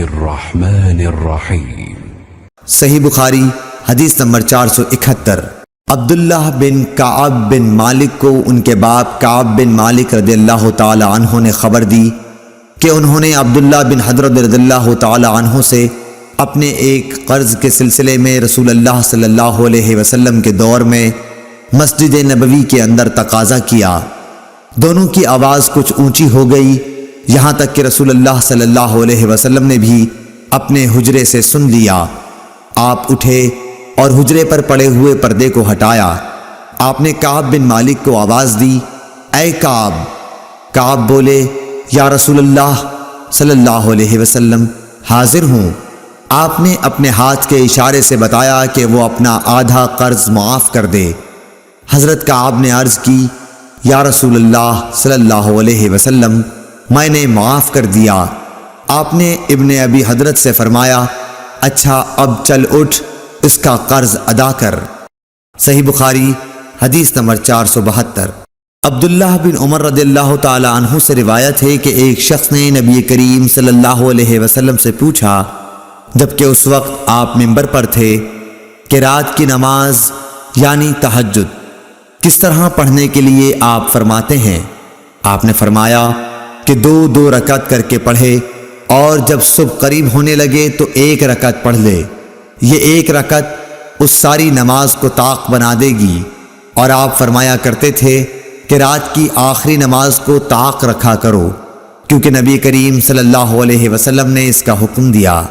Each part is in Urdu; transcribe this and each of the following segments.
الرحمن الرحیم۔ صحیح بخاری حدیث نمبر 471۔ عبداللہ بن کعب بن مالک کو ان کے باپ کعب بن مالک رضی اللہ تعالی عنہ نے خبر دی کہ انہوں نے عبداللہ بن حضرت رضی اللہ تعالی عنہ سے اپنے ایک قرض کے سلسلے میں رسول اللہ صلی اللہ علیہ وسلم کے دور میں مسجد نبوی کے اندر تقاضا کیا۔ دونوں کی آواز کچھ اونچی ہو گئی، یہاں تک کہ رسول اللہ صلی اللہ علیہ وسلم نے بھی اپنے حجرے سے سن لیا۔ آپ اٹھے اور حجرے پر پڑے ہوئے پردے کو ہٹایا۔ آپ نے کعب بن مالک کو آواز دی، اے کعب۔ کعب بولے، یا رسول اللہ صلی اللہ علیہ وسلم، حاضر ہوں۔ آپ نے اپنے ہاتھ کے اشارے سے بتایا کہ وہ اپنا آدھا قرض معاف کر دے۔ حضرت کعب نے عرض کی، یا رسول اللہ صلی اللہ علیہ وسلم، میں نے معاف کر دیا۔ آپ نے ابن ابی حضرت سے فرمایا، اچھا اب چل اٹھ، اس کا قرض ادا کر۔ صحیح بخاری حدیث نمبر 472۔ عبداللہ بن عمر رضی اللہ تعالی عنہ سے روایت ہے کہ ایک شخص نے نبی کریم صلی اللہ علیہ وسلم سے پوچھا، جبکہ اس وقت آپ منبر پر تھے، کہ رات کی نماز یعنی تہجد کس طرح پڑھنے کے لیے آپ فرماتے ہیں؟ آپ نے فرمایا کہ 2 رکعت کر کے پڑھے، اور جب صبح قریب ہونے لگے تو 1 رکعت پڑھ لے۔ یہ 1 رکعت اس ساری نماز کو طاق بنا دے گی۔ اور آپ فرمایا کرتے تھے کہ رات کی آخری نماز کو طاق رکھا کرو، کیونکہ نبی کریم صلی اللہ علیہ وسلم نے اس کا حکم دیا۔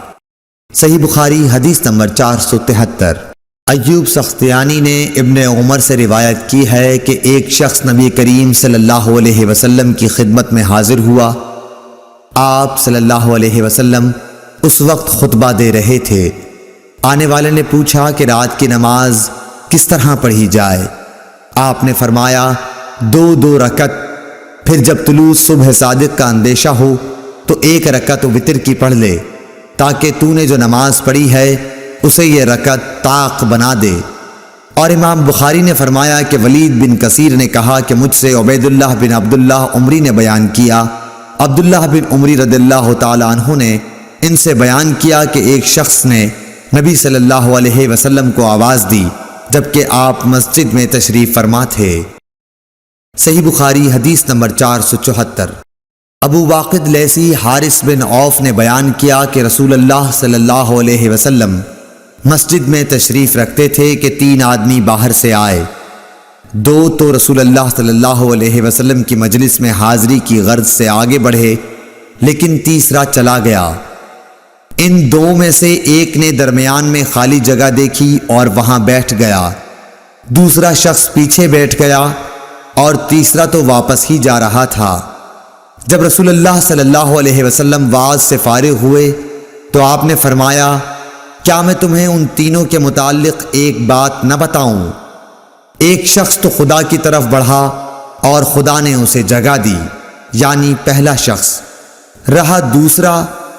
صحیح بخاری حدیث نمبر 473۔ ایوب سختیانی نے ابن عمر سے روایت کی ہے کہ ایک شخص نبی کریم صلی اللہ علیہ وسلم کی خدمت میں حاضر ہوا۔ آپ صلی اللہ علیہ وسلم اس وقت خطبہ دے رہے تھے۔ آنے والے نے پوچھا کہ رات کی نماز کس طرح پڑھی جائے؟ آپ نے فرمایا 2 رکعت، پھر جب طلوع صبح صادق کا اندیشہ ہو تو 1 رکعت وتر کی پڑھ لے، تاکہ تو نے جو نماز پڑھی ہے اسے یہ رکعت طاق بنا دے۔ اور امام بخاری نے فرمایا کہ ولید بن کثیر نے کہا کہ مجھ سے عبید اللہ بن عبداللہ عمری نے بیان کیا۔ عبداللہ بن عمری رضی اللہ تعالی عنہ نے ان سے بیان کیا کہ ایک شخص نے نبی صلی اللہ علیہ وسلم کو آواز دی جبکہ آپ مسجد میں تشریف فرما تھے۔ صحیح بخاری حدیث نمبر 474۔ ابو واقد لیثی حارث بن عوف نے بیان کیا کہ رسول اللہ صلی اللہ علیہ وسلم مسجد میں تشریف رکھتے تھے کہ 3 آدمی باہر سے آئے۔ 2 تو رسول اللہ صلی اللہ علیہ وسلم کی مجلس میں حاضری کی غرض سے آگے بڑھے، لیکن تیسرا چلا گیا۔ ان 2 میں سے ایک نے درمیان میں خالی جگہ دیکھی اور وہاں بیٹھ گیا، دوسرا شخص پیچھے بیٹھ گیا اور تیسرا تو واپس ہی جا رہا تھا۔ جب رسول اللہ صلی اللہ علیہ وسلم واعظ سے فارغ ہوئے تو آپ نے فرمایا، کیا میں تمہیں ان تینوں کے متعلق ایک بات نہ بتاؤں؟ ایک شخص تو خدا کی طرف بڑھا اور خدا نے اسے جگہ دی، یعنی پہلا شخص۔ رہا دوسرا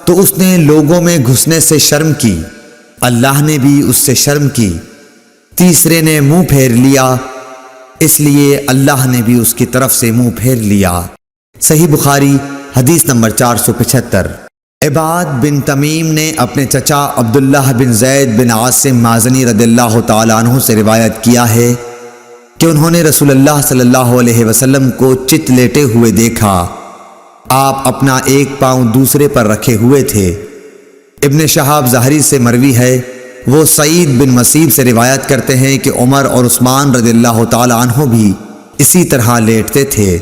تو اس نے لوگوں میں گھسنے سے شرم کی، اللہ نے بھی اس سے شرم کی۔ تیسرے نے منہ پھیر لیا، اس لیے اللہ نے بھی اس کی طرف سے منہ پھیر لیا۔ صحیح بخاری حدیث نمبر 475۔ عباد بن تمیم نے اپنے چچا عبداللہ بن زید بن عاصم مازنی رضی اللہ تعالی عنہ سے روایت کیا ہے کہ انہوں نے رسول اللہ صلی اللہ علیہ وسلم کو چت لیٹے ہوئے دیکھا۔ آپ اپنا ایک پاؤں دوسرے پر رکھے ہوئے تھے۔ ابن شہاب زہری سے مروی ہے، وہ سعید بن مسیب سے روایت کرتے ہیں کہ عمر اور عثمان رضی اللہ تعالی عنہ بھی اسی طرح لیٹتے تھے۔